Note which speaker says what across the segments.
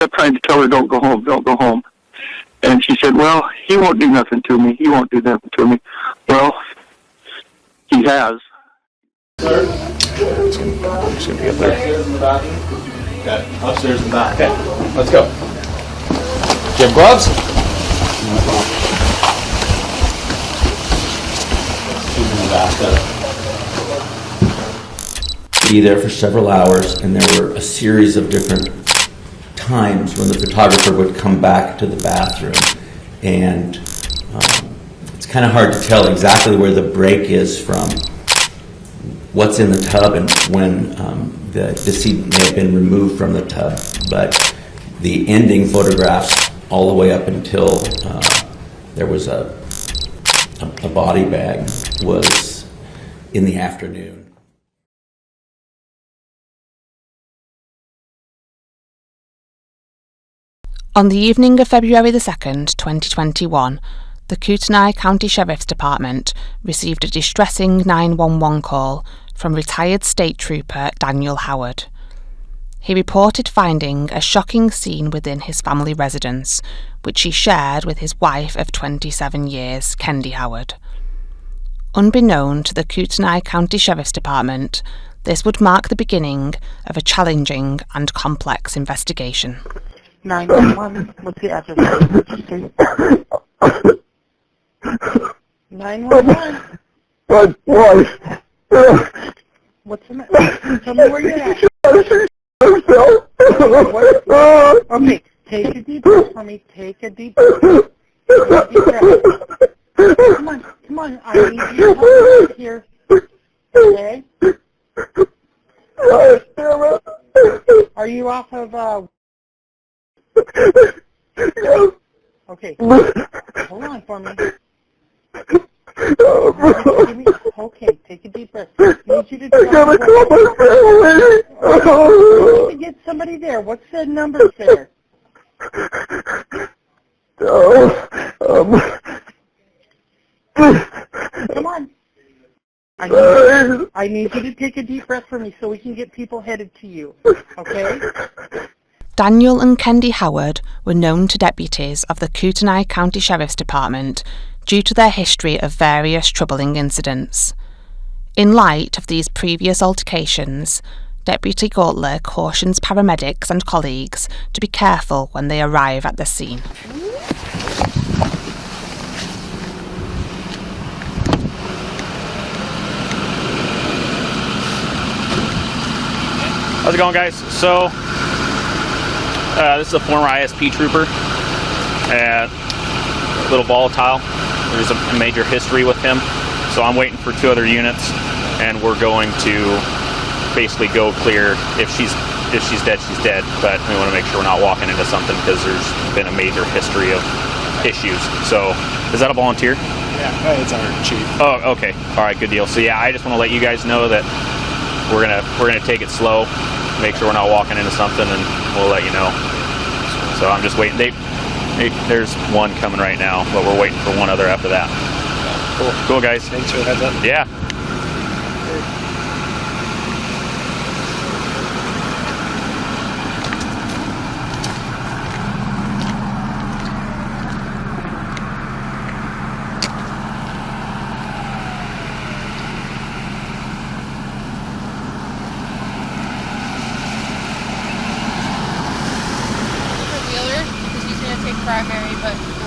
Speaker 1: kept trying to tell her, don't go home, don't go home. And she said, well, he won't do nothing to me. He won't do nothing to me. Well, he has.
Speaker 2: Sir? It's going to be up there. Upstairs in the bathroom? Okay, upstairs in the bath. Okay, let's go. Do you have gloves?
Speaker 3: Be there for several hours, and there were a series of different times when the photographer would come back to the bathroom, and it's kind of hard to tell exactly where the break is from what's in the tub and when the decedent may have been removed from the tub, but the ending photographs all the way up until there was a body bag was in the afternoon.
Speaker 4: On the evening of February the 2nd, 2021, the Kootenai County Sheriff's Department received a distressing 911 call from retired State Trooper Daniel Howard. He reported finding a shocking scene within his family residence, which he shared with his wife of 27 years, Kendi Howard. Unbeknown to the Kootenai County Sheriff's Department, this would mark the beginning of a challenging and complex investigation.
Speaker 5: 911, what's the address? 911.
Speaker 1: My wife.
Speaker 5: What's the matter? Tell me where you're at. Okay, take a deep breath for me. Take a deep breath. Take a deep breath. Come on. I need you to help me here. Okay? Are you off of, Okay. Hold on for me. Okay, take a deep breath. I need you to try to get somebody there. What's the number there? Come on. I need you to take a deep breath for me so we can get people headed to you. Okay?
Speaker 4: Daniel and Kendi Howard were known to deputies of the Kootenai County Sheriff's Department due to their history of various troubling incidents. In light of these previous altercations, Deputy Gautler cautions paramedics and colleagues to be careful when they arrive at the scene.
Speaker 6: How's it going, guys? So, this is a former ISP trooper, a little volatile. There's a major history with him, so I'm waiting for 2 other units, and we're going to basically go clear. If she's dead, she's dead, but we want to make sure we're not walking into something because there's been a major history of issues. So, is that a volunteer?
Speaker 2: Yeah, it's our chief.
Speaker 6: Oh, okay. All right, good deal. So yeah, I just want to let you guys know that we're gonna take it slow, make sure we're not walking into something, and we'll let you know. So I'm just waiting. There's one coming right now, but we're waiting for one other after that. Cool, guys.
Speaker 2: Thanks for the heads up.
Speaker 6: Yeah.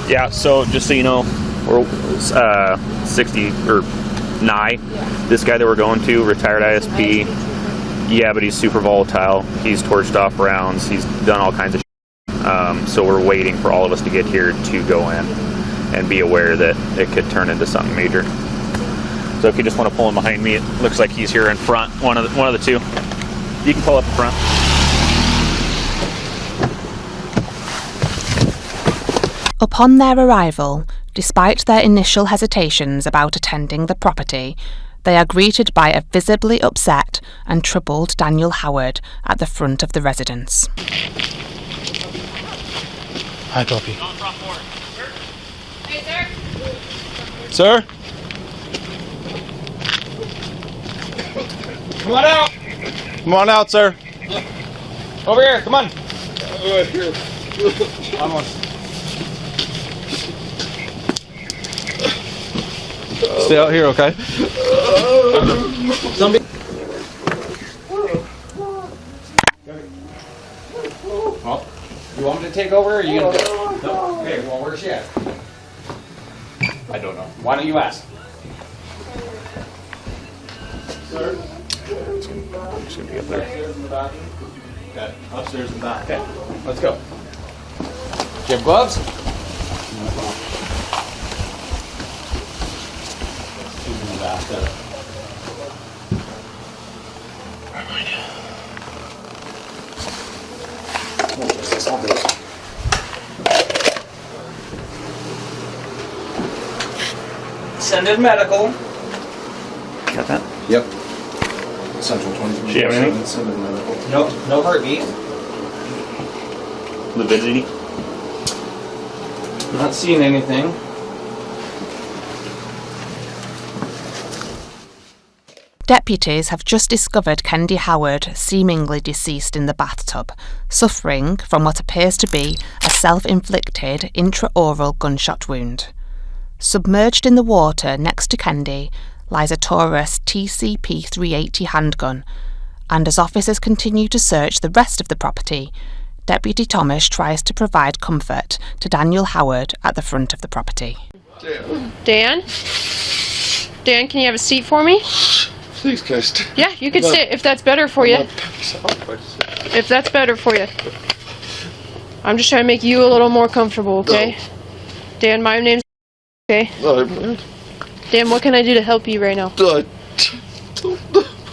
Speaker 6: Yeah, so just so you know, we're 60 or nigh.
Speaker 7: Yeah.
Speaker 6: This guy that we're going to, retired ISP. Yeah, but he's super volatile. He's torched off rounds. He's done all kinds of shit. So we're waiting for all of us to get here to go in and be aware that it could turn into something major. So if you just want to pull him behind me, it looks like he's here in front. One of the 2. You can pull up in front.
Speaker 4: Upon their arrival, despite their initial hesitations about attending the property, they are greeted by a visibly upset and troubled Daniel Howard at the front of the residence.
Speaker 2: Hi, copy.
Speaker 7: Hey,
Speaker 2: sir? Sir? Come on out! Come on out, sir. Over here, come on. Right here.
Speaker 7: Vamos. Stay out here, okay? Somebody. Well, you want me to take over, or are you gonna do it? No. Okay. Well, where's she at? I don't know. Why don't you ask?
Speaker 2: Sir?
Speaker 6: It's gonna be up there.
Speaker 2: Upstairs in the bathroom. Okay. Upstairs in the back.
Speaker 7: Okay. Let's go. Do you have gloves?
Speaker 2: She's in the bathtub.
Speaker 7: Send in medical.
Speaker 6: Got that?
Speaker 2: Yep. Central 23.
Speaker 6: She have anything?
Speaker 2: Send in medical.
Speaker 7: No heartbeat.
Speaker 6: Lividity?
Speaker 7: Not seeing anything.
Speaker 4: Deputies have just discovered Kendi Howard seemingly deceased in the bathtub, suffering from what appears to be a self-inflicted intraoral gunshot wound. Submerged in the water next to Kendi lies a Taurus TCP-380 handgun, and as officers continue to search the rest of the property, Deputy Thomas tries to provide comfort to Daniel Howard at the front of the property.
Speaker 8: Dan? Dan, can you have a seat for me?
Speaker 2: Please, guys.
Speaker 8: Yeah, you can sit if that's better for you. If that's better for you. I'm just trying to make you a little more comfortable, okay? Dan, my name's... Okay. Dan, what can I do to help you right now?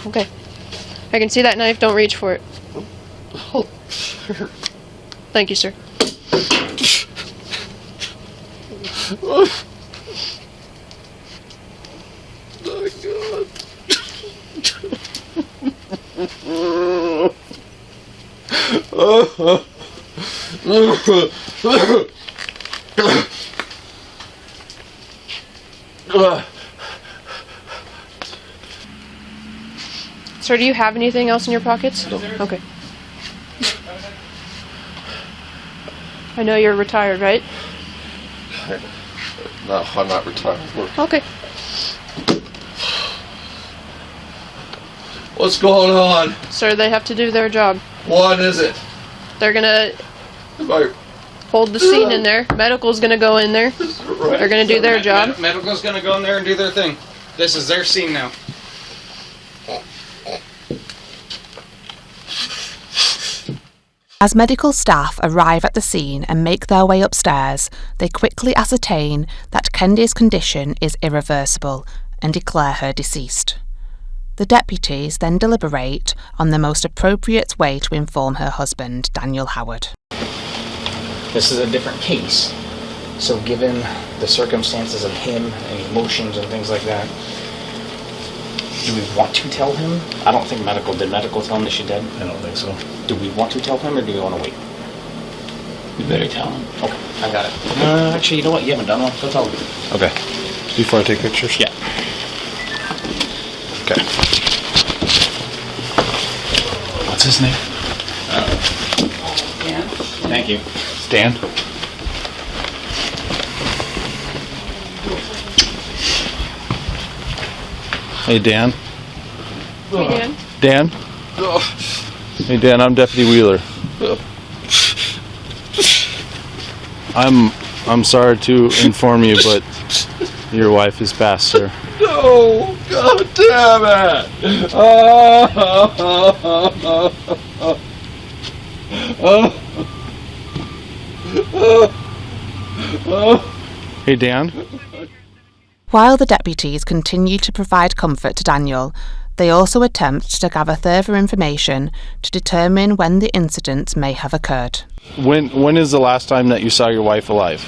Speaker 8: Okay. I can see that knife. Don't reach for it. Thank you, sir. Sir, do you have anything else in your pockets? No. Okay. I know you're retired, right?
Speaker 2: No, I'm not retired.
Speaker 8: Okay.
Speaker 2: What's going on?
Speaker 8: Sir, they have to do their job.
Speaker 2: What is it?
Speaker 8: They're gonna
Speaker 2: Right.
Speaker 8: hold the scene in there. Medical's gonna go in there. They're gonna do their job.
Speaker 7: Medical's gonna go in there and do their thing. This is their scene now.
Speaker 4: As medical staff arrive at the scene and make their way upstairs, they quickly ascertain that Kendi's condition is irreversible and declare her deceased. The deputies then deliberate on the most appropriate way to inform her husband, Daniel Howard.
Speaker 7: This is a different case. So given the circumstances of him and emotions and things like that, do we want to tell him? I don't think did medical tell him that she's dead?
Speaker 6: I don't think so.
Speaker 7: Do we want to tell him, or do we want to wait?
Speaker 6: You better tell him.
Speaker 7: Okay, I got it. Actually, you know what? You haven't done one. Go tell him.
Speaker 2: Okay. Before I take pictures?
Speaker 7: Yeah.
Speaker 2: Okay.
Speaker 6: What's his name?
Speaker 7: Dan. Thank you.
Speaker 6: Dan?
Speaker 9: Hey, Dan.
Speaker 8: Hey, Dan.
Speaker 9: Dan? Hey, Dan, I'm Deputy Wheeler. I'm sorry to inform you, but your wife is passed, sir.
Speaker 2: No! God damn it!
Speaker 9: Hey, Dan?
Speaker 4: While the deputies continue to provide comfort to Daniel, they also attempt to gather further information to determine when the incident may have occurred.
Speaker 9: When is the last time that you saw your wife alive?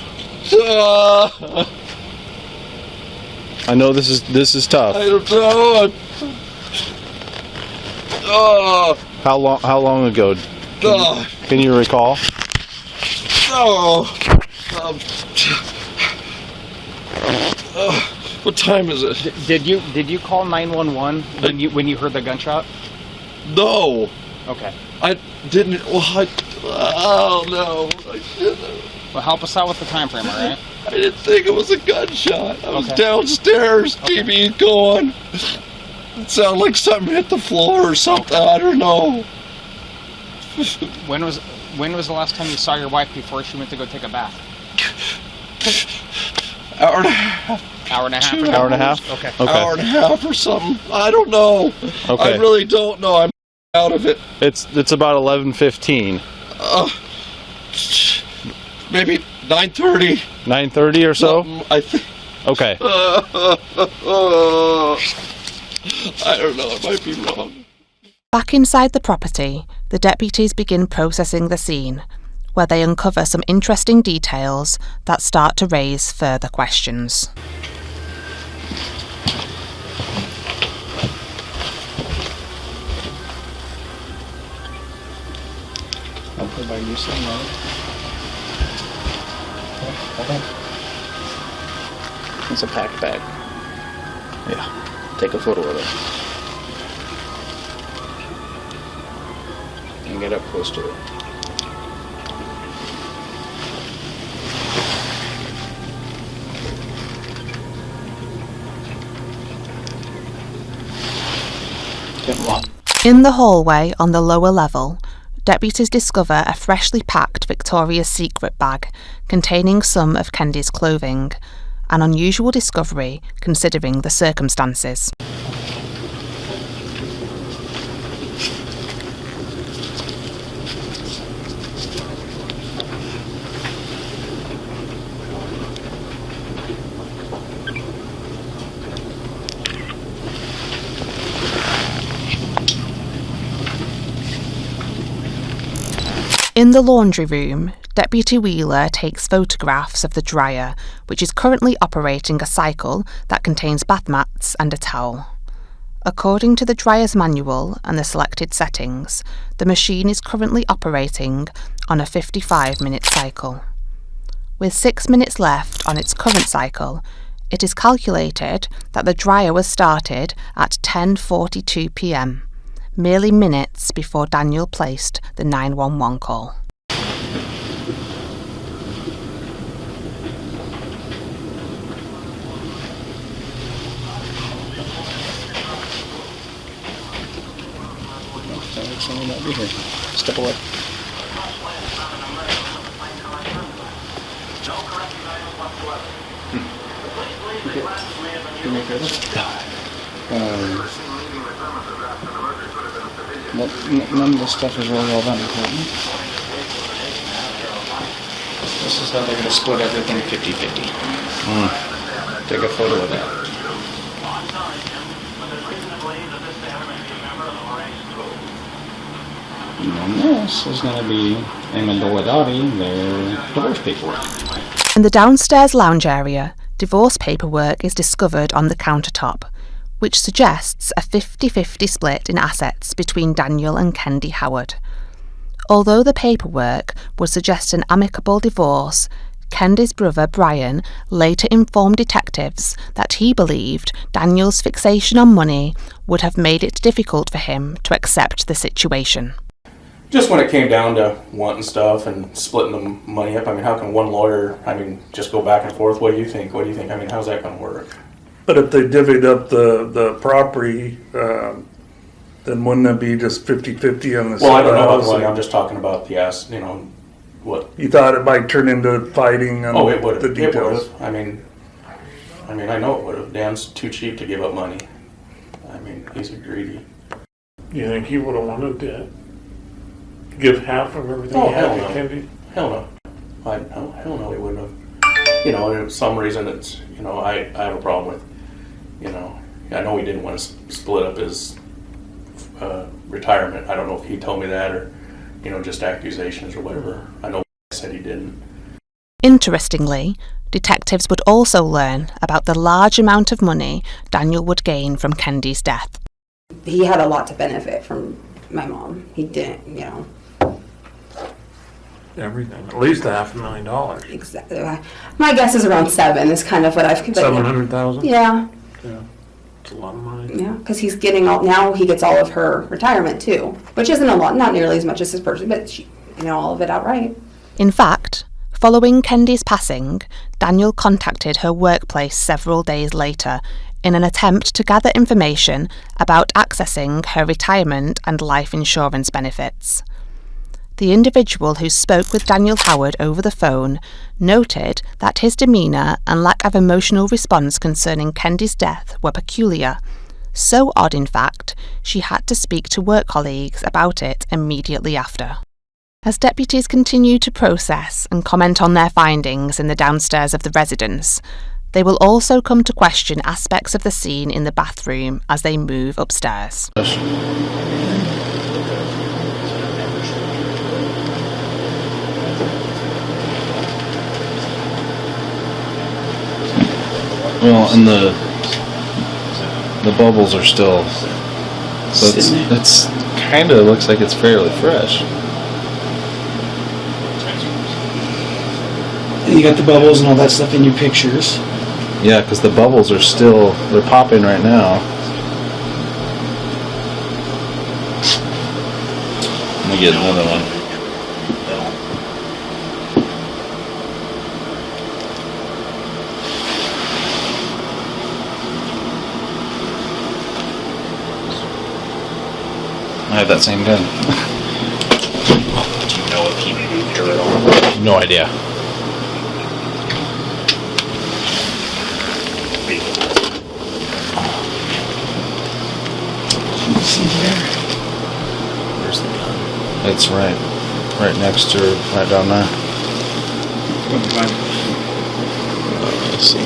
Speaker 9: I know this is tough.
Speaker 2: I don't know.
Speaker 9: How long ago? Can you recall?
Speaker 2: What time is it?
Speaker 7: Did you call 911 when you heard the gunshot?
Speaker 2: No.
Speaker 7: Okay.
Speaker 2: I didn't. Well,
Speaker 10: Oh, no. I didn't.
Speaker 7: Well, help us out with the time frame, all right?
Speaker 10: I didn't think it was a gunshot. I was
Speaker 7: Okay.
Speaker 10: downstairs, TV going. It sounded like something hit the floor or something. I don't know.
Speaker 7: When was the last time you saw your wife before she went to go take a bath?
Speaker 10: Hour and a half.
Speaker 7: Hour and a half?
Speaker 9: Hour and a half?
Speaker 7: Okay.
Speaker 10: Hour and a half or something. I don't know.
Speaker 9: Okay.
Speaker 10: I really don't know. I'm out of it.
Speaker 9: It's about 11:15.
Speaker 10: Maybe 9:30.
Speaker 9: 9:30 or so?
Speaker 10: I think.
Speaker 9: Okay.
Speaker 10: I don't know. It might be wrong.
Speaker 4: Back inside the property, the deputies begin processing the scene, where they uncover some interesting details that start to raise further questions.
Speaker 7: I'll put by you saying no. Okay. It's a packed bag. Yeah. Take a photo of it. And get up close to it.
Speaker 4: In the hallway on the lower level, deputies discover a freshly packed Victoria's Secret bag containing some of Kendi's clothing, an unusual discovery considering the circumstances. In the laundry room, Deputy Wheeler takes photographs of the dryer, which is currently operating a cycle that contains bath mats and a towel. According to the dryer's manual and the selected settings, the machine is currently operating on a 55-minute cycle. With 6 minutes left on its current cycle, it is calculated that the dryer was started at 10:42 p.m, merely minutes before Daniel placed the 911 call.
Speaker 7: Someone might be here. Step away. Do me a favor? None of this stuff is really all that important. This is how they're going to split everything 50-50. Take a photo of that. And then this is going to be Amendola Dottie, their divorce paperwork.
Speaker 4: In the downstairs lounge area, divorce paperwork is discovered on the countertop, which suggests a 50-50 split in assets between Daniel and Kendi Howard. Although the paperwork would suggest an amicable divorce, Kendi's brother Brian later informed detectives that he believed Daniel's fixation on money would have made it difficult for him to accept the situation.
Speaker 2: Just when it came down to wanting stuff and splitting the money up, I mean, how can one lawyer, just go back and forth? What do you think? What do you think? How's that going to work?
Speaker 11: But if they divvied up the property, then wouldn't it be just 50-50 on the
Speaker 2: Well, I don't know about the money. I'm just talking about the ass, what.
Speaker 11: You thought it might turn into fighting on
Speaker 2: It would have.
Speaker 11: the details?
Speaker 2: I know it would have. Dan's too cheap to give up money. He's a greedy.
Speaker 12: You think he would have wanted to give half of everything
Speaker 2: Oh,
Speaker 12: he had
Speaker 2: hell
Speaker 12: to
Speaker 2: no.
Speaker 12: Kendi?
Speaker 2: Hell no. Hell no, he wouldn't have. And for some reason it's, I have a problem with, I know he didn't want to split up his retirement. I don't know if he told me that or, just accusations or whatever. I know I said he didn't.
Speaker 4: Interestingly, detectives would also learn about the large amount of money Daniel would gain from Kendi's death.
Speaker 13: He had a lot to benefit from my mom. He didn't,
Speaker 12: Everything. At least $500,000.
Speaker 13: Exactly. My guess is around 7 is kind of what I've...
Speaker 12: $700,000?
Speaker 13: Yeah.
Speaker 12: Yeah. It's a lot of money.
Speaker 13: Yeah, because he's getting now he gets all of her retirement too, which isn't a lot, not nearly as much as his person, but all of it outright.
Speaker 4: In fact, following Kendi's passing, Daniel contacted her workplace several days later in an attempt to gather information about accessing her retirement and life insurance benefits. The individual who spoke with Daniel Howard over the phone noted that his demeanour and lack of emotional response concerning Kendi's death were peculiar. So odd, in fact, she had to speak to work colleagues about it immediately after. As deputies continue to process and comment on their findings in the downstairs of the residence, they will also come to question aspects of the scene in the bathroom as they move upstairs.
Speaker 9: Well, and the bubbles are still, so it's kind of looks like it's fairly fresh.
Speaker 14: And you got the bubbles and all that stuff in your pictures.
Speaker 9: Yeah, because the bubbles are still, they're popping right now. Let me get another one. I have that same gun.
Speaker 7: Do you know if he moved her at all?
Speaker 9: No idea.
Speaker 7: Where's the gun?
Speaker 9: It's right next to her, right down there. Let's see.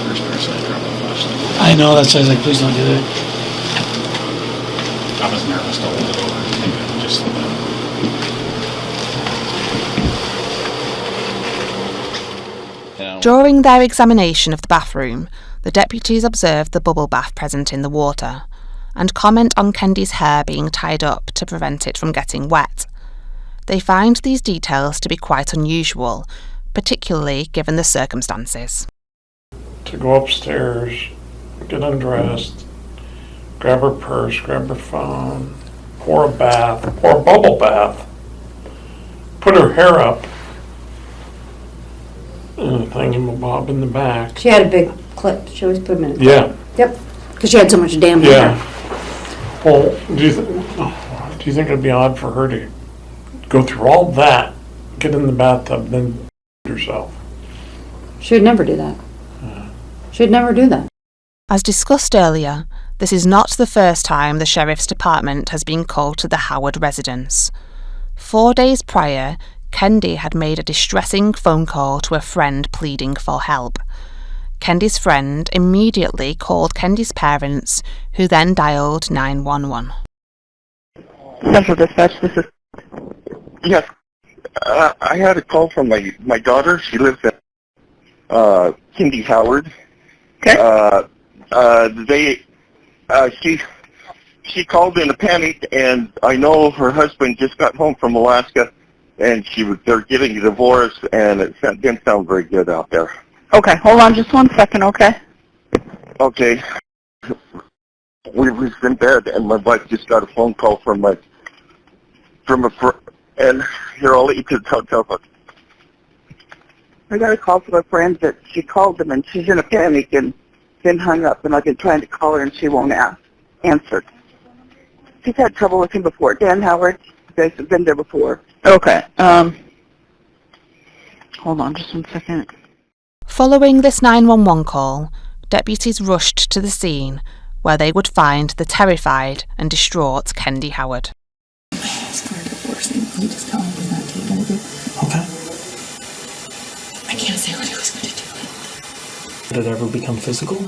Speaker 7: First person I dropped my flashlight.
Speaker 14: I know, that's why I was like, please don't do that.
Speaker 7: I was nervous to hold it over. Maybe just
Speaker 4: During their examination of the bathroom, the deputies observed the bubble bath present in the water and comment on Kendi's hair being tied up to prevent it from getting wet. They find these details to be quite unusual, particularly given the circumstances.
Speaker 12: To go upstairs, get undressed, grab her purse, grab her phone, pour a bubble bath, put her hair up in a thingamabob in the back.
Speaker 13: She had a big clip. She always put them in.
Speaker 12: Yeah.
Speaker 13: Yep. Because she had so much damn hair.
Speaker 12: Yeah. Well, do you think it'd be odd for her to go through all that, get in the bathtub, then herself?
Speaker 13: She would never do that. She'd never do that.
Speaker 4: As discussed earlier, this is not the first time the Sheriff's Department has been called to the Howard residence. 4 days prior, Kendi had made a distressing phone call to a friend pleading for help. Kendi's friend immediately called Kendi's parents, who then dialed 911.
Speaker 15: Central Dispatch, this is... Yes, I had a call from my daughter. She lives at Kendi Howard.
Speaker 16: Okay.
Speaker 15: She called in a panic, and I know her husband just got home from Alaska, and they're getting a divorce, and it didn't sound very good out there.
Speaker 16: Okay, hold on just 1 second, okay?
Speaker 15: Okay. We was in bed, and my wife just got a phone call from a and here, I'll let you tell.
Speaker 16: I got a call from a friend that she called them, and she's in a panic, and then hung up, and I've been trying to call her, and she won't answer. She's had trouble with him before. Dan Howard, you guys have been there before. Okay, hold on just 1 second.
Speaker 4: Following this 911 call, deputies rushed to the scene, where they would find the terrified and distraught Kendi Howard.
Speaker 14: Okay.
Speaker 17: I can't say what he was going to do.
Speaker 14: Did it ever become physical?
Speaker 17: I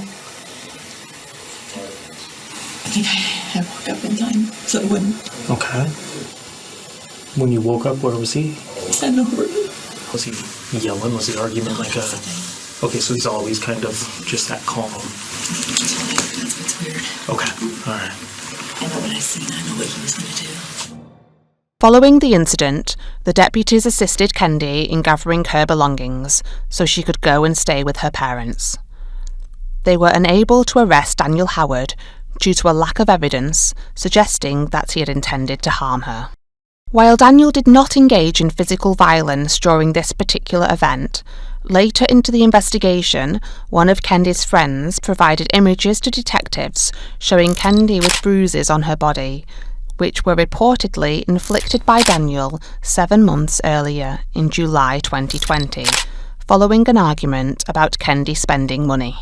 Speaker 17: think I woke up in time, so it wouldn't.
Speaker 14: Okay. When you woke up, where was he?
Speaker 17: I know where.
Speaker 14: Was he yelling? Was the argument like a... Okay, so he's always kind of just that calm.
Speaker 17: That's what's weird.
Speaker 14: Okay, alright.
Speaker 17: I know what I've seen. I know what he was going to do.
Speaker 4: Following the incident, the deputies assisted Kendi in gathering her belongings so she could go and stay with her parents. They were unable to arrest Daniel Howard due to a lack of evidence suggesting that he had intended to harm her. While Daniel did not engage in physical violence during this particular event, later into the investigation, one of Kendi's friends provided images to detectives showing Kendi with bruises on her body, which were reportedly inflicted by Daniel 7 months earlier in July 2020, following an argument about Kendi spending money.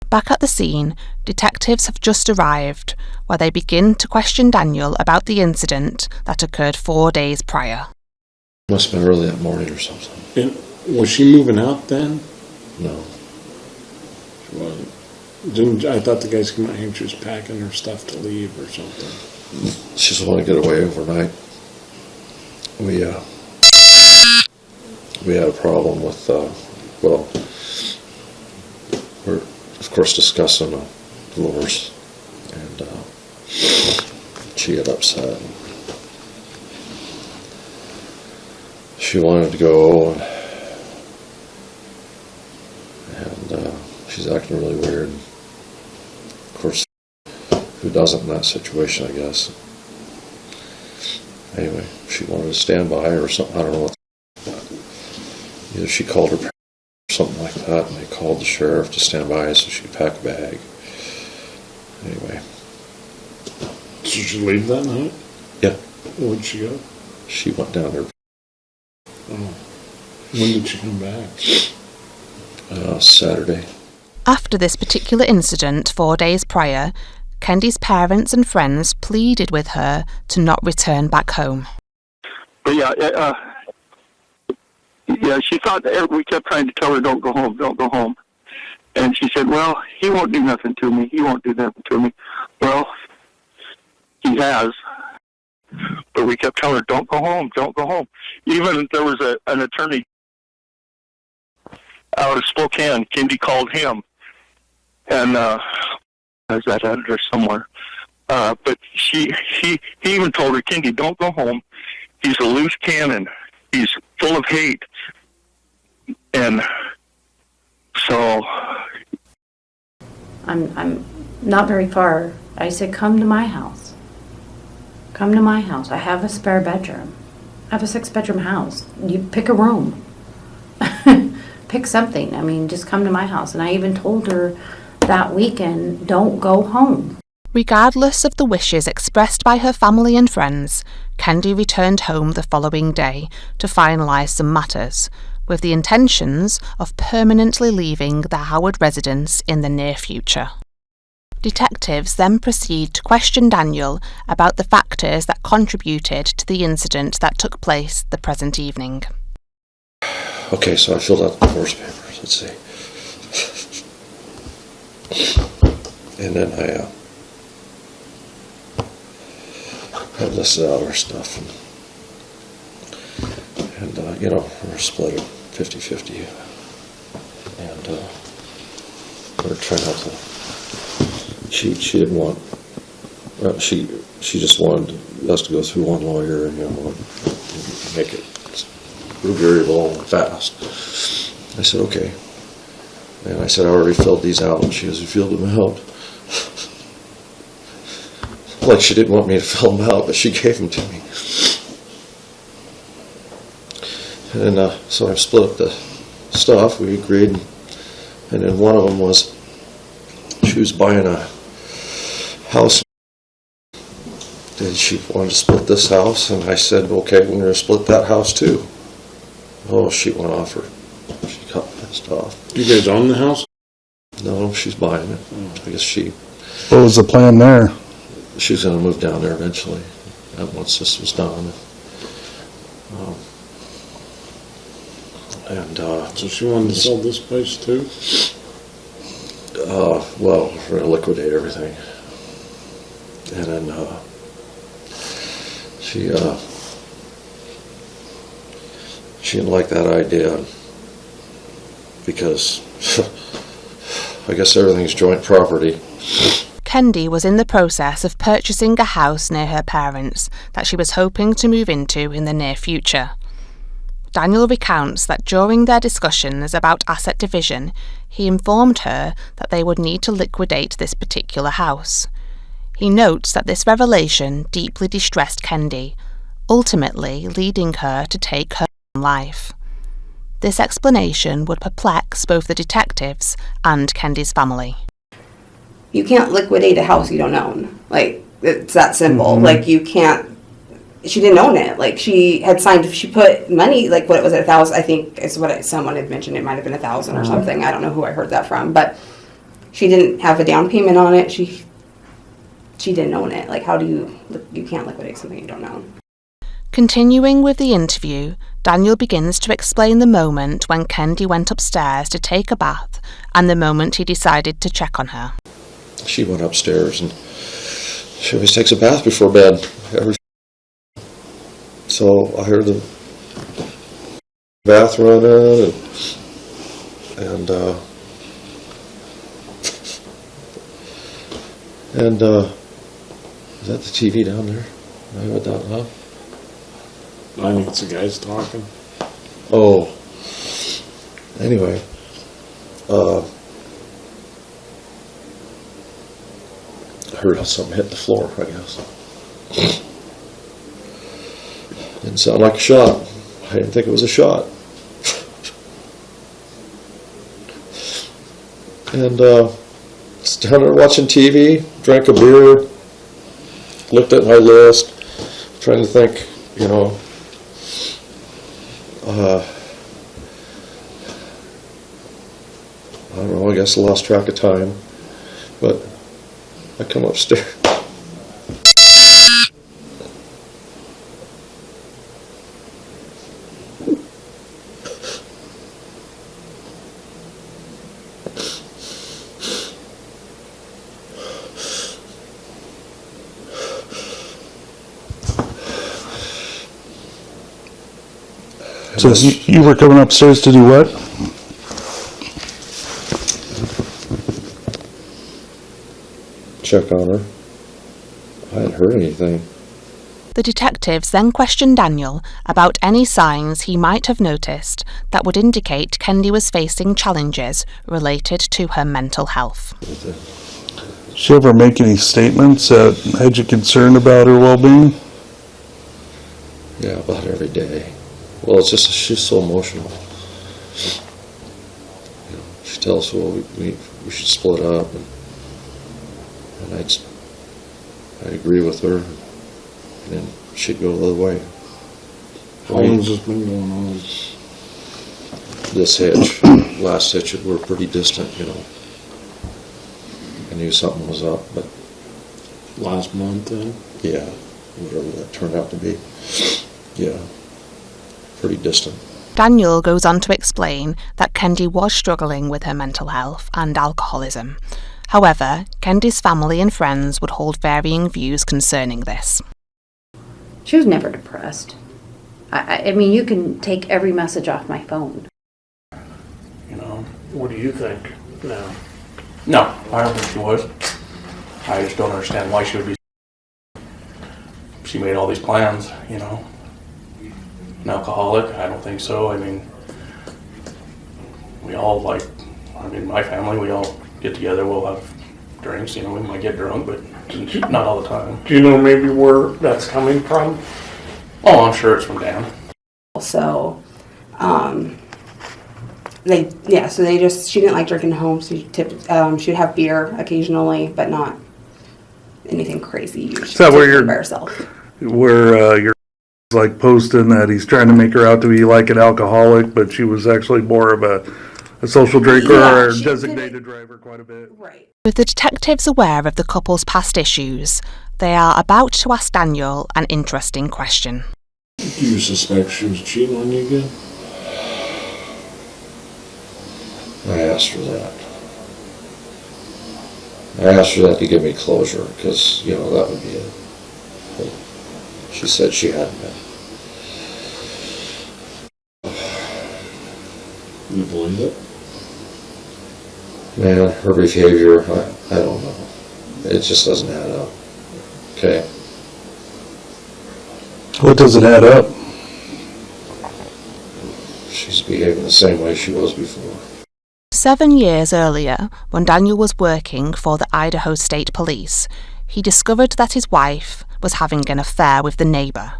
Speaker 4: Back at the scene, detectives have just arrived, where they begin to question Daniel about the incident that occurred 4 days prior.
Speaker 18: Must have been early that morning or something.
Speaker 12: And was she moving out then?
Speaker 18: No.
Speaker 12: She wasn't. I thought the guys came out here and she was packing her stuff to leave or something.
Speaker 18: She just wanted to get away overnight. We had a problem with, we're of course discussing a divorce, and she got upset. She wanted to go, and she's acting really weird. Of course, who doesn't in that situation, I guess. Anyway, she wanted to stand by or something, I don't know what. Either she called her parents or something like that, and they called the sheriff to stand by so she could pack a bag. Anyway.
Speaker 12: Did she leave that night?
Speaker 18: Yeah.
Speaker 12: Where'd she go?
Speaker 18: She went down there.
Speaker 12: Oh. When did she come back?
Speaker 18: Saturday.
Speaker 4: After this particular incident 4 days prior, Kendi's parents and friends pleaded with her to not return back home.
Speaker 1: But she thought we kept trying to tell her, don't go home, don't go home. And she said, well, he won't do nothing to me. He won't do nothing to me. Well, he has. But we kept telling her, don't go home, don't go home. Even there was an attorney out of Spokane. Kendi called him. And has that address somewhere. But he even told her, Kendi, don't go home. He's a loose cannon. He's full of hate. And so
Speaker 19: I'm not very far. I said, come to my house. Come to my house. I have a spare bedroom. I have a 6-bedroom house. You pick a room. Pick something. I mean, just come to my house. And I even told her that weekend, don't go home.
Speaker 4: Regardless of the wishes expressed by her family and friends, Kendi returned home the following day to finalise some matters, with the intentions of permanently leaving the Howard residence in the near future. Detectives then proceed to question Daniel about the factors that contributed to the incident that took place the present evening.
Speaker 18: Okay, so I filled out the divorce papers, let's see. And then I had listed out our stuff, and we're split at 50-50, and we're trying not to. She didn't want. She just wanted us to go through one lawyer and make it very long and fast. I said okay, and I said I already filled these out, and she goes, you filled them out? Like she didn't want me to fill them out, but she gave them to me. And so I split up the stuff, we agreed, and then one of them was she was buying a house, and she wanted to split this house, and I said, okay, we're going to split that house too. Oh, she went off her. She got pissed off.
Speaker 12: You guys own the house?
Speaker 18: No, she's buying it. I guess she...
Speaker 20: What was the plan there?
Speaker 18: She's going to move down there eventually, once this was done.
Speaker 12: So she wanted to sell this place too?
Speaker 18: Well, we're going to liquidate everything. And then she didn't like that idea because I guess everything's joint property.
Speaker 4: Kendi was in the process of purchasing a house near her parents that she was hoping to move into in the near future. Daniel recounts that during their discussions about asset division, he informed her that they would need to liquidate this particular house. He notes that this revelation deeply distressed Kendi, ultimately leading her to take her own life. This explanation would perplex both the detectives and Kendi's family.
Speaker 13: You can't liquidate a house you don't own. Like, it's that simple.
Speaker 11: Mhm.
Speaker 13: Like, you can't. She didn't own it. Like, she had signed. She put money. Like, what was it? $1,000. I think is what someone had mentioned. It might have been 1,000 or something. I don't know who I heard that from. But she didn't have a down payment on it. She didn't own it. Like, how do you can't liquidate something you don't own.
Speaker 4: Continuing with the interview, Daniel begins to explain the moment when Kendi went upstairs to take a bath and the moment he decided to check on her.
Speaker 18: She went upstairs and she always takes a bath before bed. So I heard the bath running and is that the TV down there? I heard that, huh?
Speaker 9: I think it's the guys talking.
Speaker 18: Oh. Anyway. I heard something hit the floor, I guess. Didn't sound like a shot. I didn't think it was a shot. And was down there watching TV, drank a beer, looked at my list, trying to think, you know, I don't know, I guess I lost track of time, but I come upstairs.
Speaker 20: So you were coming upstairs to do what?
Speaker 18: Check on her. I hadn't heard anything.
Speaker 4: The detectives then questioned Daniel about any signs he might have noticed that would indicate Kendi was facing challenges related to her mental health.
Speaker 20: Did she ever make any statements that had you concerned about her well-being?
Speaker 18: Yeah, about every day. Well, it's just she's so emotional. You know, she tells us, well, we should split up, and I'd agree with her, and then she'd go the other way.
Speaker 9: How long has this been going on?
Speaker 18: This hitch, last hitch, we're pretty distant, you know. I knew something was up, but
Speaker 9: Last month then?
Speaker 18: yeah, whatever that turned out to be. Yeah, pretty distant.
Speaker 4: Daniel goes on to explain that Kendi was struggling with her mental health and alcoholism. However, Kendi's family and friends would hold varying views concerning this.
Speaker 19: She was never depressed. I mean, you can take every message off my phone.
Speaker 2: You know?
Speaker 12: What do you think now?
Speaker 2: No, I don't think she was. I just don't understand why she would be. She made all these plans, you know. An alcoholic? I don't think so. I mean, we all my family, we all get together, we'll have drinks, you know, we might get drunk, but not all the time.
Speaker 12: Do you know maybe where that's coming from?
Speaker 2: Oh, I'm sure it's from Dan.
Speaker 13: So, she didn't like drinking at home, so she'd have beer occasionally, but not anything crazy.
Speaker 11: Is that where you're,
Speaker 13: by herself.
Speaker 11: where you're like posting that he's trying to make her out to be like an alcoholic, but she was actually more of a social drinker or designated driver quite a bit?
Speaker 13: Right.
Speaker 4: With the detectives aware of the couple's past issues, they are about to ask Daniel an interesting question.
Speaker 9: Do you suspect she was cheating on you again?
Speaker 18: I asked her that. I asked her that to give me closure, because, you know, that would be it. But she said she hadn't been.
Speaker 9: You believe it?
Speaker 18: Man, her behavior, I don't know. It just doesn't add up. Okay?
Speaker 20: What doesn't add up?
Speaker 18: She's behaving the same way she was before.
Speaker 4: 7 years earlier, when Daniel was working for the Idaho State Police, he discovered that his wife was having an affair with the neighbour.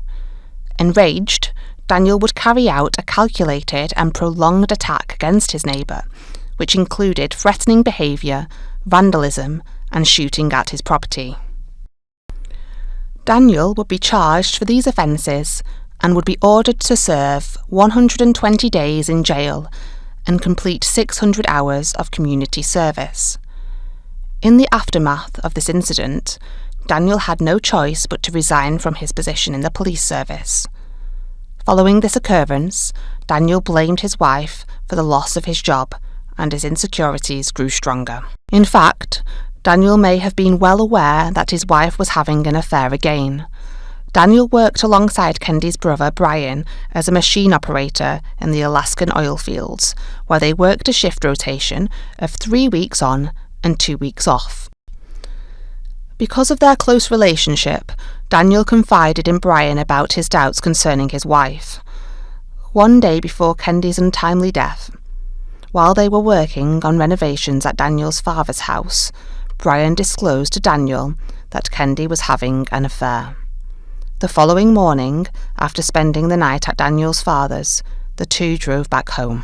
Speaker 4: Enraged, Daniel would carry out a calculated and prolonged attack against his neighbour, which included threatening behaviour, vandalism, and shooting at his property. Daniel would be charged for these offences and would be ordered to serve 120 days in jail and complete 600 hours of community service. In the aftermath of this incident, Daniel had no choice but to resign from his position in the police service. Following this occurrence, Daniel blamed his wife for the loss of his job, and his insecurities grew stronger. In fact, Daniel may have been well aware that his wife was having an affair again. Daniel worked alongside Kendi's brother Brian as a machine operator in the Alaskan oil fields, where they worked a shift rotation of 3 weeks on and 2 weeks off. Because of their close relationship, Daniel confided in Brian about his doubts concerning his wife. One day before Kendi's untimely death, while they were working on renovations at Daniel's father's house, Brian disclosed to Daniel that Kendi was having an affair. The following morning, after spending the night at Daniel's father's, the two drove back home.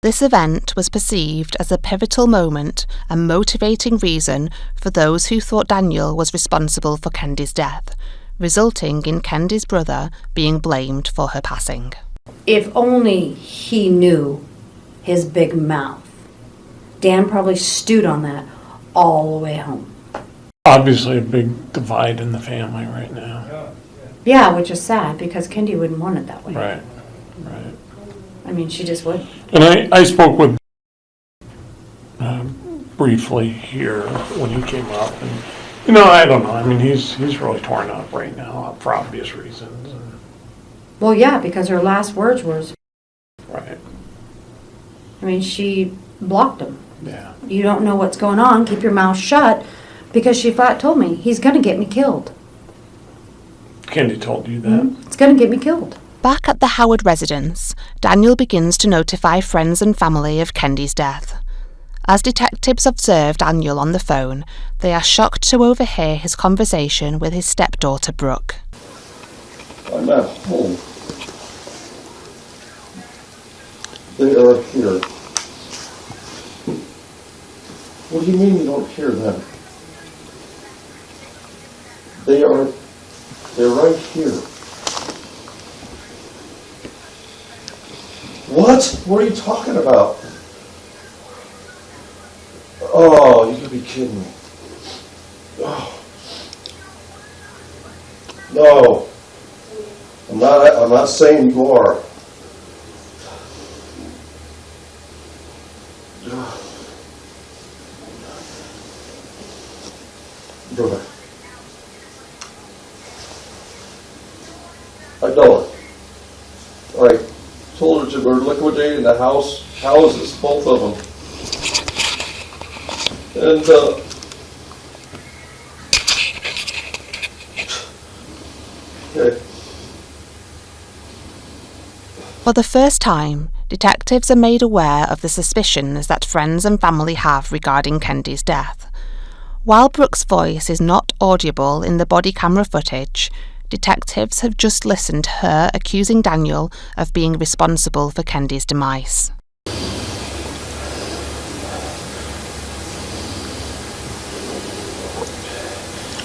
Speaker 4: This event was perceived as a pivotal moment and motivating reason for those who thought Daniel was responsible for Kendi's death, resulting in Kendi's brother being blamed for her passing.
Speaker 19: If only he knew his big mouth. Dan probably stewed on that all the way home.
Speaker 12: Obviously a big divide in the family right now.
Speaker 19: Yeah, which is sad because Kendi wouldn't want it that way.
Speaker 12: Right.
Speaker 19: I mean, she just wouldn't.
Speaker 12: And I spoke with briefly here when he came up, and I don't know. I mean, he's really torn up right now for obvious reasons.
Speaker 19: Well, yeah, because her last words was,
Speaker 12: right.
Speaker 19: I mean, she blocked him.
Speaker 12: Yeah.
Speaker 19: You don't know what's going on. Keep your mouth shut, because she flat told me he's going to get me killed.
Speaker 12: Kendi told you that?
Speaker 19: Mm-hmm. It's going to get me killed.
Speaker 4: Back at the Howard residence, Daniel begins to notify friends and family of Kendi's death. As detectives observe Daniel on the phone, they are shocked to overhear his conversation with his stepdaughter, Brooke.
Speaker 18: I'm at home. They are here. What do you mean you don't hear them? They're right here. What? What are you talking about? Oh, you could be kidding me. Oh. No. I'm not saying you are. Brother. I don't. I told her to we're liquidating the houses, both of them. And okay.
Speaker 4: For the first time, detectives are made aware of the suspicions that friends and family have regarding Kendi's death. While Brooke's voice is not audible in the body camera footage, detectives have just listened to her accusing Daniel of being responsible for Kendi's demise.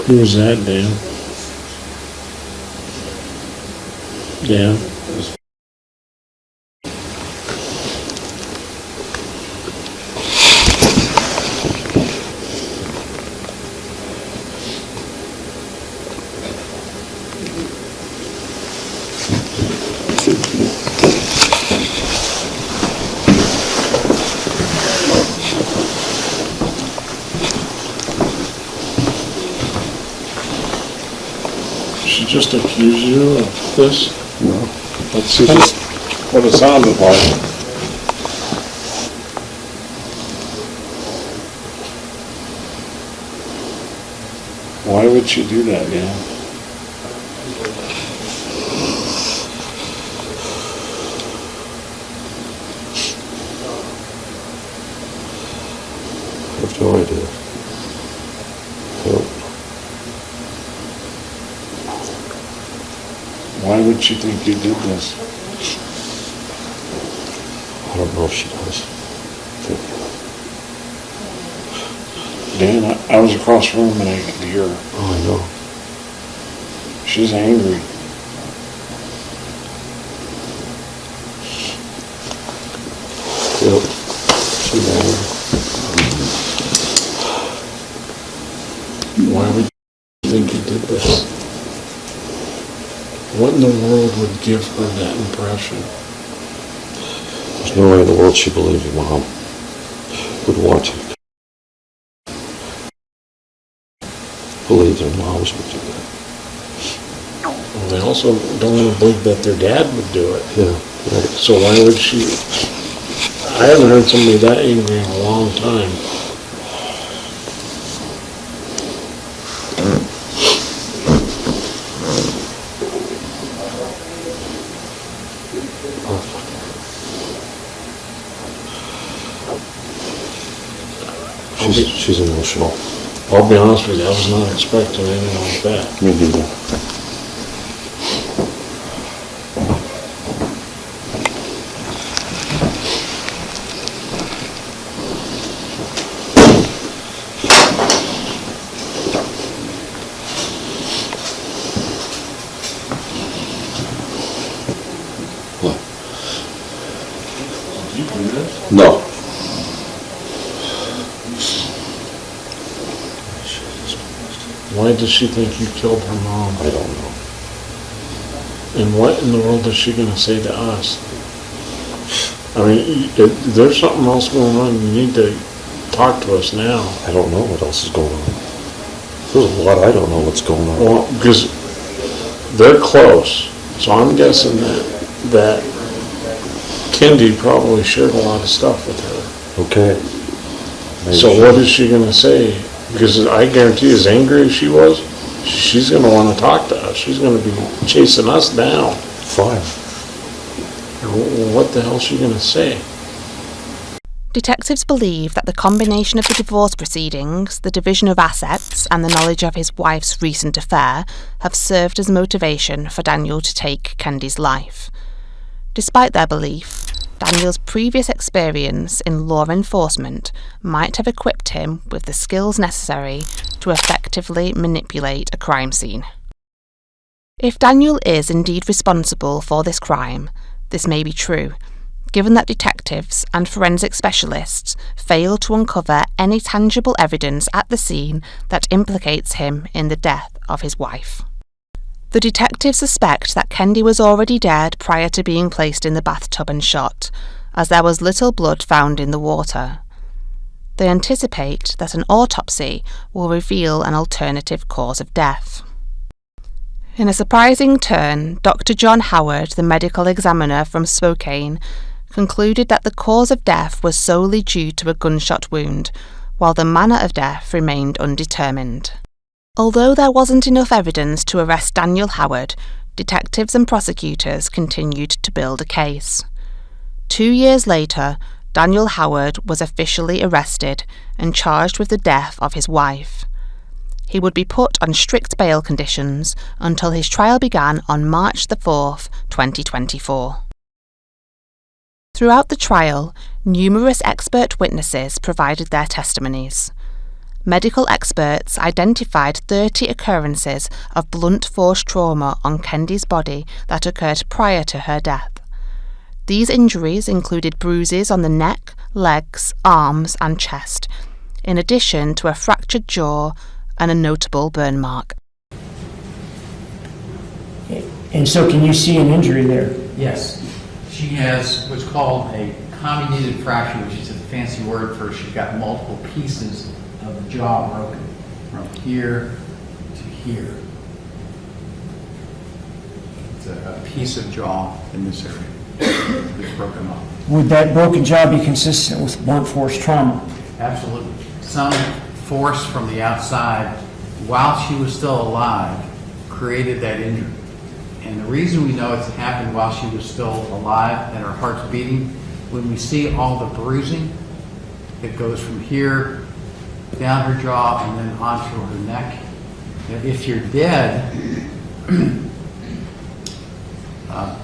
Speaker 12: Who was that, Dan? Dan? She just accused you of this?
Speaker 18: No. That's just what it sounded like.
Speaker 12: Why would she do that, Dan?
Speaker 18: I have no idea.
Speaker 12: Why would would she think you did this?
Speaker 18: I don't know if she does.
Speaker 12: Dan, I was across the room and I could hear her.
Speaker 18: Oh, I know.
Speaker 12: She's angry.
Speaker 18: Yep. She's angry.
Speaker 12: Why would you think you did this? What in the world would give her that impression?
Speaker 18: There's no way in the world she believed your mom would want to. Believe their moms would do that.
Speaker 12: Well, they also don't even believe that their dad would do it.
Speaker 18: Yeah, right.
Speaker 12: So why would she? I haven't heard somebody that angry in a long time.
Speaker 18: She's emotional.
Speaker 12: I'll be honest with you, I was not expecting anything like that.
Speaker 18: Me neither. What?
Speaker 12: Did you do this?
Speaker 18: No.
Speaker 12: Why does she think you killed her mom?
Speaker 18: I don't know.
Speaker 12: And what in the world is she going to say to us? I mean, there's something else going on. You need to talk to us now.
Speaker 18: I don't know what else is going on. There's a lot I don't know what's going on.
Speaker 12: Well, because they're close. So I'm guessing that Kendi probably shared a lot of stuff with her.
Speaker 18: Okay. Maybe
Speaker 12: So what is she going to say? Because I guarantee as angry as she was, she's going to want to talk to us. She's going to be chasing us down.
Speaker 18: Fine.
Speaker 12: What the hell is she going to say?
Speaker 4: Detectives believe that the combination of the divorce proceedings, the division of assets, and the knowledge of his wife's recent affair have served as motivation for Daniel to take Kendi's life. Despite their belief, Daniel's previous experience in law enforcement might have equipped him with the skills necessary to effectively manipulate a crime scene. If Daniel is indeed responsible for this crime, this may be true, given that detectives and forensic specialists failed to uncover any tangible evidence at the scene that implicates him in the death of his wife. The detectives suspect that Kendi was already dead prior to being placed in the bathtub and shot, as there was little blood found in the water. They anticipate that an autopsy will reveal an alternative cause of death. In a surprising turn, Dr. John Howard, the medical examiner from Spokane, concluded that the cause of death was solely due to a gunshot wound, while the manner of death remained undetermined. Although there wasn't enough evidence to arrest Daniel Howard, detectives and prosecutors continued to build a case. 2 years later, Daniel Howard was officially arrested and charged with the death of his wife. He would be put on strict bail conditions until his trial began on March the 4th, 2024. Throughout the trial, numerous expert witnesses provided their testimonies. Medical experts identified 30 occurrences of blunt force trauma on Kendi's body that occurred prior to her death. These injuries included bruises on the neck, legs, arms, and chest, in addition to a fractured jaw and a notable burn mark.
Speaker 21: And so can you see an injury there?
Speaker 22: Yes. She has what's called a comminuted fracture, which is a fancy word for she's got multiple pieces of the jaw broken from here to here. It's a piece of jaw in this area that's broken off.
Speaker 21: Would that broken jaw be consistent with blunt force trauma?
Speaker 22: Absolutely. Some force from the outside, while she was still alive, created that injury. And the reason we know it's happened while she was still alive and her heart's beating, when we see all the bruising, it goes from here down her jaw and then onto her neck. If you're dead,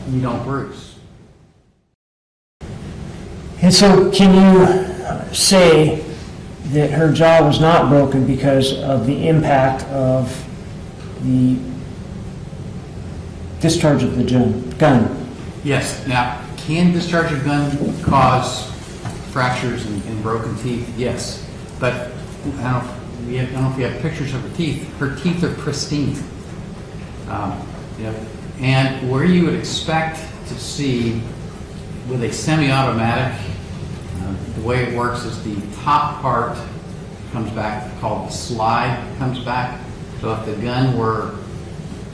Speaker 22: you don't bruise.
Speaker 21: And so can you say that her jaw was not broken because of the impact of the discharge of the gun?
Speaker 22: Yes. Now, can discharge of gun cause fractures and broken teeth? Yes. But I don't know if you have pictures of her teeth. Her teeth are pristine. And where you would expect to see with a semi-automatic, the way it works is the top part comes back, called the slide, comes back. So if the gun were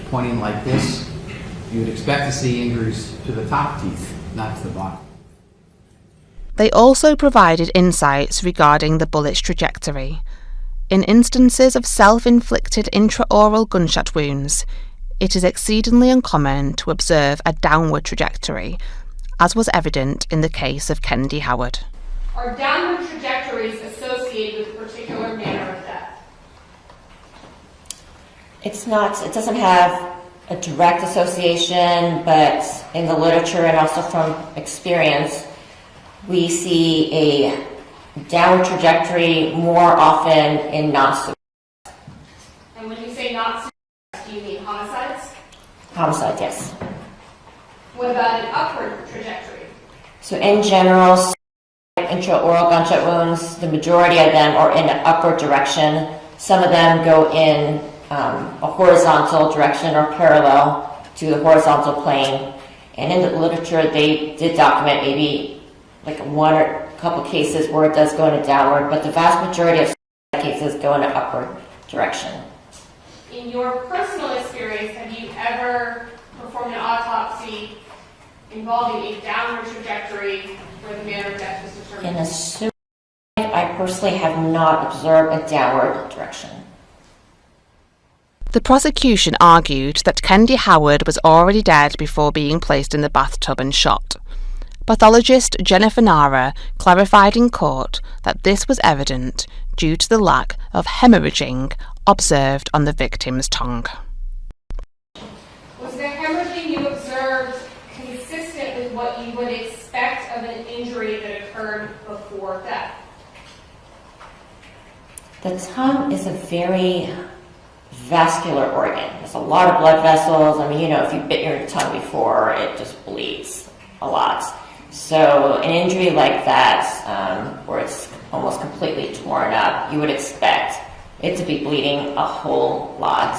Speaker 22: pointing like this, you would expect to see injuries to the top teeth, not to the bottom.
Speaker 4: They also provided insights regarding the bullet's trajectory. In instances of self-inflicted intraoral gunshot wounds, it is exceedingly uncommon to observe a downward trajectory, as was evident in the case of Kennedy Howard.
Speaker 8: Are downward trajectories associated with a particular manner of death?
Speaker 3: It's not, it doesn't have a direct association, but in the literature and also from experience, we see a downward trajectory more often in non-suicides.
Speaker 8: And when you say not suicides, do you mean homicides?
Speaker 3: Homicide, yes.
Speaker 8: What about an upward trajectory?
Speaker 3: So in general, intraoral gunshot wounds, the majority of them are in an upward direction. Some of them go in a horizontal direction or parallel to the horizontal plane. And in the literature, they did document maybe like one or a couple cases where it does go in a downward, but the vast majority of cases go in an upward direction.
Speaker 8: In your personal experience, have you ever performed an autopsy involving a downward trajectory where the manner of death was determined?
Speaker 3: In a suicide, I personally have not observed a downward direction.
Speaker 4: The prosecution argued that Kennedy Howard was already dead before being placed in the bathtub and shot. Pathologist Jennifer Nara clarified in court that this was evident due to the lack of hemorrhaging observed on the victim's tongue.
Speaker 8: Was the hemorrhaging you observed consistent with what you would expect of an injury that occurred before death?
Speaker 3: The tongue is a very vascular organ. There's a lot of blood vessels. I mean, if you bit your tongue before, it just bleeds a lot. So an injury like that, where it's almost completely torn up, you would expect it to be bleeding a whole lot.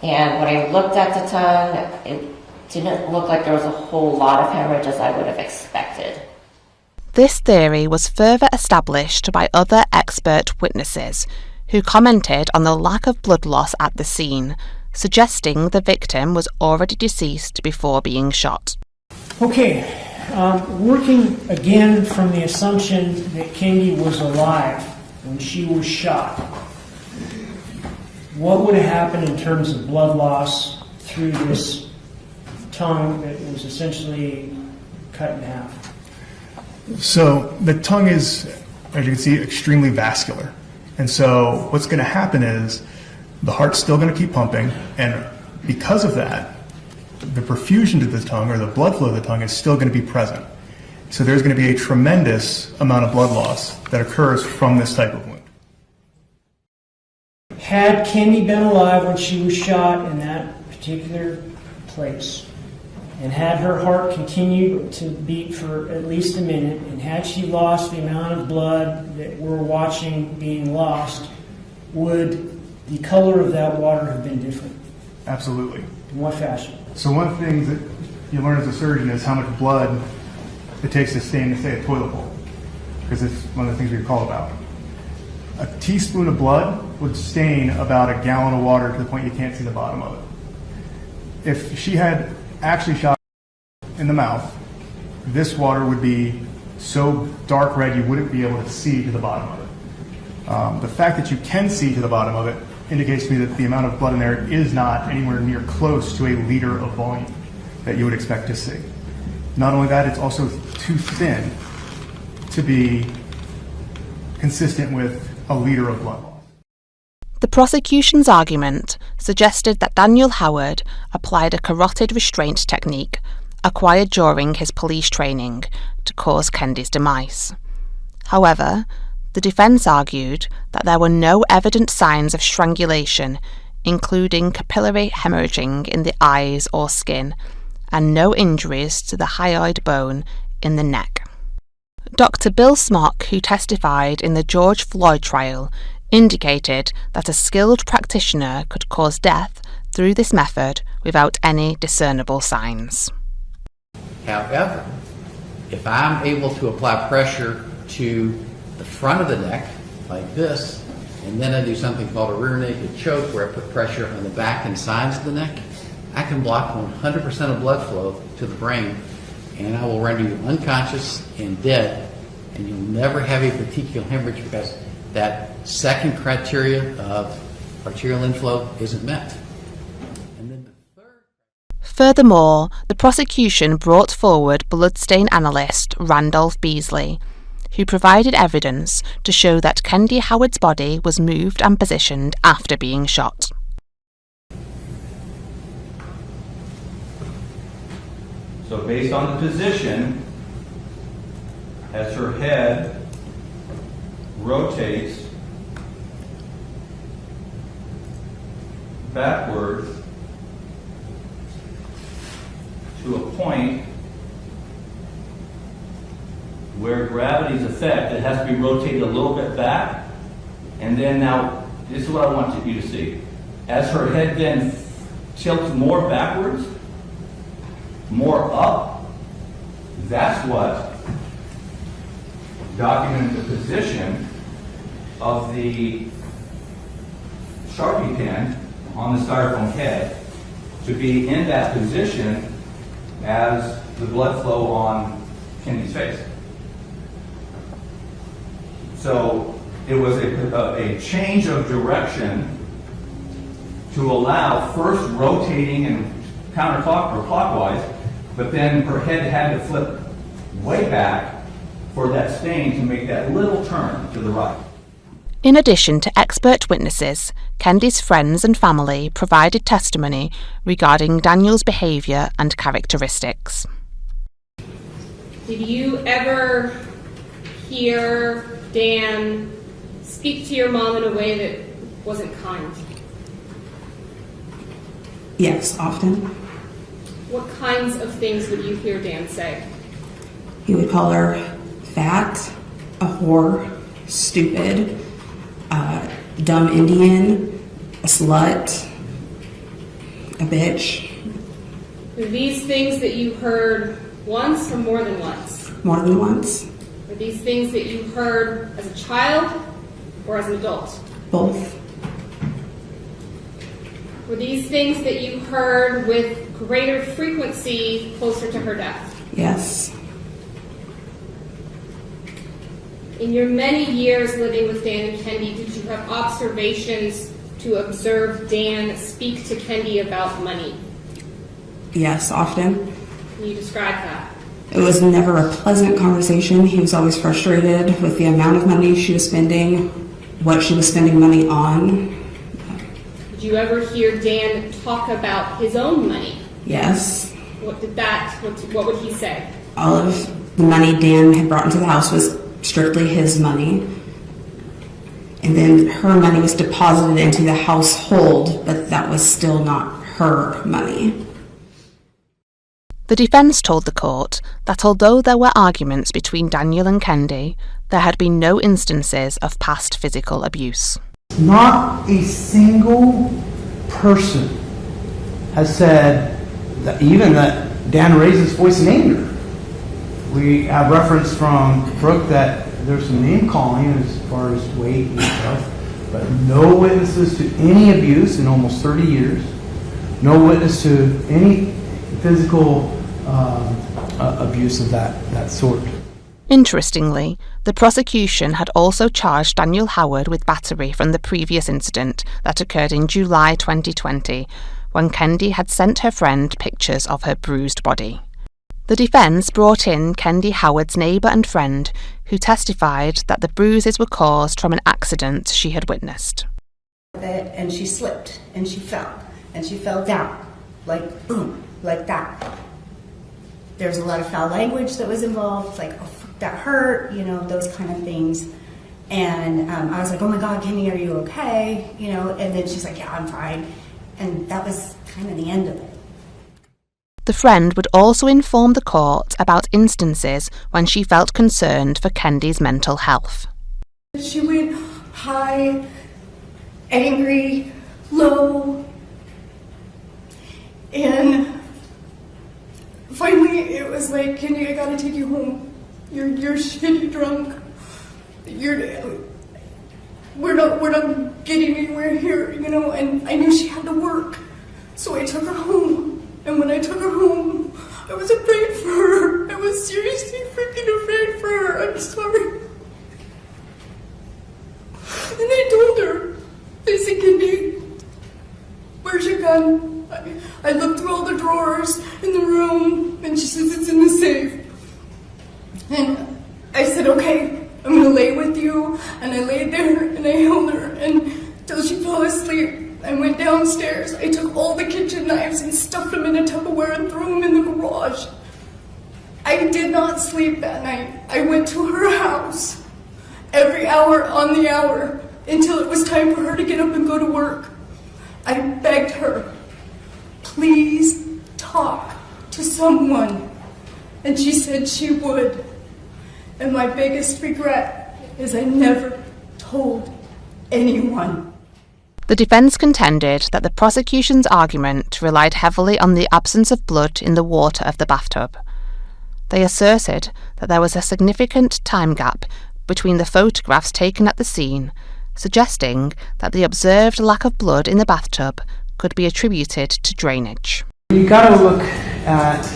Speaker 3: And when I looked at the tongue, it didn't look like there was a whole lot of hemorrhage as I would have expected.
Speaker 4: This theory was further established by other expert witnesses who commented on the lack of blood loss at the scene, suggesting the victim was already deceased before being shot.
Speaker 21: Okay, working again from the assumption that Kennedy was alive when she was shot, what would have happened in terms of blood loss through this tongue that was essentially cut in half?
Speaker 5: So the tongue is, as you can see, extremely vascular. And so what's going to happen is the heart's still going to keep pumping, and because of that, the perfusion to the tongue, or the blood flow to the tongue, is still going to be present. So there's going to be a tremendous amount of blood loss that occurs from this type of wound.
Speaker 21: Had Kennedy been alive when she was shot in that particular place, and had her heart continued to beat for at least a minute, and had she lost the amount of blood that we're watching being lost, would the color of that water have been different?
Speaker 5: Absolutely.
Speaker 21: In what fashion?
Speaker 5: So one of the things that you learn as a surgeon is how much blood it takes to stain, say, a toilet bowl, because it's one of the things we recall about. A teaspoon of blood would stain about a gallon of water to the point you can't see the bottom of it. If she had actually shot in the mouth, this water would be so dark red you wouldn't be able to see to the bottom of it. The fact that you can see to the bottom of it indicates to me that the amount of blood in there is not anywhere near close to a liter of volume that you would expect to see. Not only that, it's also too thin to be consistent with a liter of blood loss.
Speaker 4: The prosecution's argument suggested that Daniel Howard applied a carotid restraint technique acquired during his police training to cause Kendi's demise. However, the defence argued that there were no evident signs of strangulation, including capillary hemorrhaging in the eyes or skin, and no injuries to the hyoid bone in the neck. Dr. Bill Smock, who testified in the George Floyd trial, indicated that a skilled practitioner could cause death through this method without any discernible signs.
Speaker 22: However, if I'm able to apply pressure to the front of the neck, like this, and then I do something called a rear naked choke where I put pressure on the back and sides of the neck, I can block 100% of blood flow to the brain, and I will render you unconscious and dead, and you'll never have a petechial hemorrhage because that second criteria of arterial inflow isn't met.
Speaker 4: Furthermore, the prosecution brought forward bloodstain analyst Randolph Beasley, who provided evidence to show that Kendi Howard's body was moved and positioned after being shot.
Speaker 6: So based on the position, as her head rotates backwards to a point where gravity's effect, it has to be rotated a little bit back, and then now, this is what I want you to see. As her head then tilts more backwards, more up, that's what documents the position of the Sharpie pen on the styrofoam head to be in that position as the blood flow on Kendi's face. So it was a change of direction to allow first rotating and counterclockwise, but then her head had to flip way back for that stain to make that little turn to the right.
Speaker 4: In addition to expert witnesses, Kendi's friends and family provided testimony regarding Daniel's behaviour and characteristics.
Speaker 8: Did you ever hear Dan speak to your mom in a way that wasn't kind?
Speaker 13: Yes, often.
Speaker 8: What kinds of things would you hear Dan say?
Speaker 13: He would call her fat, a whore, stupid, dumb Indian, a slut, a bitch.
Speaker 8: Were these things that you heard once or more than once?
Speaker 13: More than once.
Speaker 8: Were these things that you heard as a child or as an adult?
Speaker 13: Both.
Speaker 8: Were these things that you heard with greater frequency closer to her death?
Speaker 13: Yes.
Speaker 8: In your many years living with Dan and Kendi, did you have observations to observe Dan speak to Kendi about money?
Speaker 13: Yes, often.
Speaker 8: Can you describe that?
Speaker 13: It was never a pleasant conversation. He was always frustrated with the amount of money she was spending, what she was spending money on.
Speaker 8: Did you ever hear Dan talk about his own money?
Speaker 13: Yes.
Speaker 8: What would he say?
Speaker 13: All of the money Dan had brought into the house was strictly his money. And then her money was deposited into the household, but that was still not her money.
Speaker 4: The defence told the court that although there were arguments between Daniel and Kendi, there had been no instances of past physical abuse.
Speaker 10: Not a single person has said that even that Dan raised his voice in anger. We have reference from Brooke that there's some name calling as far as weight and stuff, but no witnesses to any abuse in almost 30 years. No witness to any physical abuse of that sort.
Speaker 4: Interestingly, the prosecution had also charged Daniel Howard with battery from the previous incident that occurred in July 2020, when Kendi had sent her friend pictures of her bruised body. The defence brought in Kendi Howard's neighbour and friend, who testified that the bruises were caused from an accident she had witnessed.
Speaker 23: The
Speaker 7: and she slipped and she fell down, like boom, like that. There's a lot of foul language that was involved, like, oh, that hurt, you know, those kind of things. And I was like, oh my God, Kenny, are you okay? You know, and then she's like, yeah, I'm fine. And that was kind of the end of it.
Speaker 4: The friend would also inform the court about instances when she felt concerned for Kendi's mental health.
Speaker 7: She went high, angry, low, and finally it was like, Kendi, I gotta take you home. You're shitty drunk. We're not getting anywhere here, you know, and I knew she had to work. So I took her home. And when I took her home, I was afraid for her. I was seriously freaking afraid for her. I'm sorry. And I told her, I said, Kendi, where's your gun? I looked through all the drawers in the room, and she says it's in the safe. And I said, okay, I'm gonna lay with you. And I laid there and I held her until she fell asleep. I went downstairs. I took all the kitchen knives and stuffed them in a Tupperware and threw them in the garage. I did not sleep that night. I went to her house every hour on the hour until it was time for her to get up and go to work. I begged her, please talk to someone. And she said she would. And my biggest regret is I never told anyone.
Speaker 4: The defence contended that the prosecution's argument relied heavily on the absence of blood in the water of the bathtub. They asserted that there was a significant time gap between the photographs taken at the scene, suggesting that the observed lack of blood in the bathtub could be attributed to drainage.
Speaker 10: You got to look at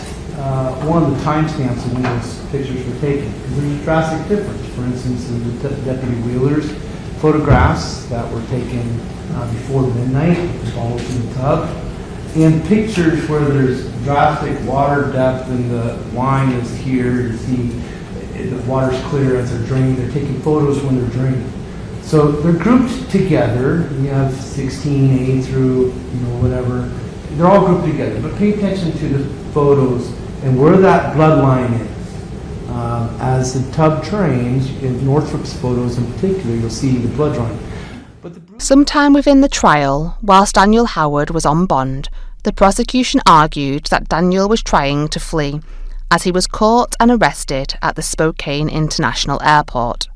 Speaker 10: one of the timestamps of when those pictures were taken, because there's a drastic difference. For instance, in the Deputy Wheeler's photographs that were taken before midnight, the bottles in the tub, and pictures where there's drastic water depth and the line is here, you see the water's clear as they're draining. They're taking photos when they're draining. So they're grouped together. You have 16A through, whatever. They're all grouped together. But pay attention to the photos and where that blood line is. As the tub drains, in Northrop's photos in particular, you'll see the blood line.
Speaker 4: Sometime within the trial, whilst Daniel Howard was on bond, the prosecution argued that Daniel was trying to flee, as he was caught and arrested at the Spokane International Airport.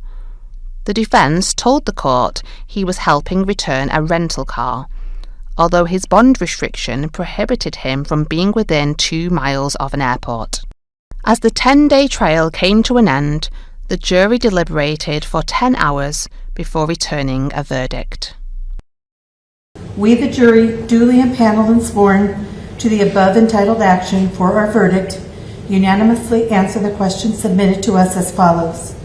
Speaker 4: The defence told the court he was helping return a rental car, although his bond restriction prohibited him from being within 2 miles of an airport. As the 10-day trial came to an end, the jury deliberated for 10 hours before returning a verdict.
Speaker 15: We, the jury, duly impaneled and sworn to the above entitled action for our verdict, unanimously answer the question submitted to us as follows.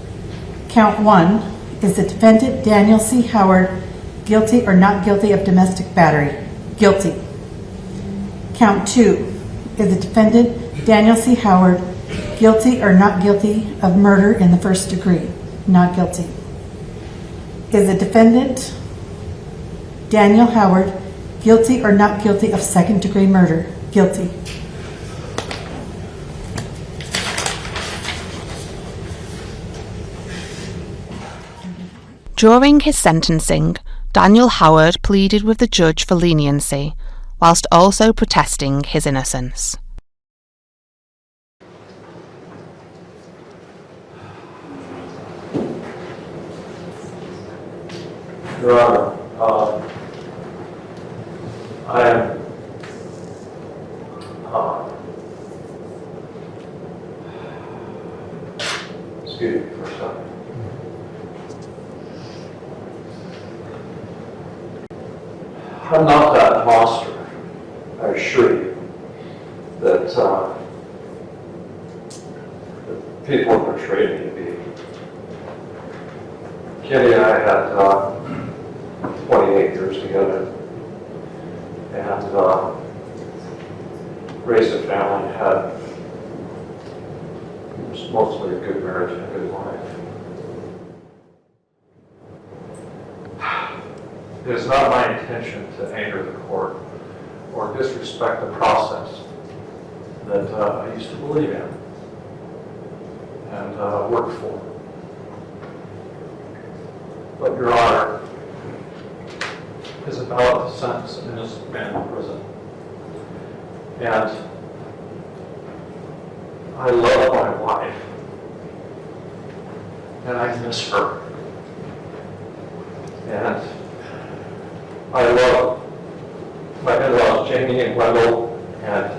Speaker 15: Count 1, is the defendant Daniel C. Howard guilty or not guilty of domestic battery? Guilty. Count 2, is the defendant Daniel C. Howard guilty or not guilty of murder in the first degree? Not guilty. Is the defendant Daniel Howard guilty or not guilty of second degree murder? Guilty.
Speaker 4: During his sentencing, Daniel Howard pleaded with the judge for leniency, whilst also protesting his innocence.
Speaker 23: Your Honor, I am excuse me for a second. I'm not that monster, I assure you, that people have portrayed me to be. Kenny and I had 28 years together and raised a family, had mostly a good marriage and a good life. It is not my intention to anger the court or disrespect the process that I used to believe in and worked for. But Your Honor is about to sentence an innocent man to prison. And I love my wife, and I miss her. And I love my in-laws, Jamie and Wendell, and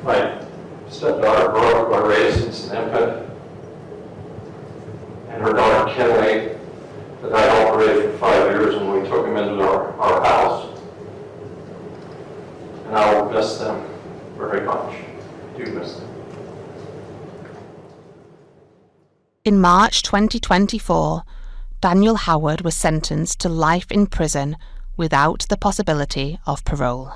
Speaker 23: my stepdaughter, Brooke, who I raised since an infant, and her daughter, Kinley, that I helped raise for 5 years when we took them into our house. And I will miss them very much. I do miss them.
Speaker 4: In March 2024, Daniel Howard was sentenced to life in prison without the possibility of parole.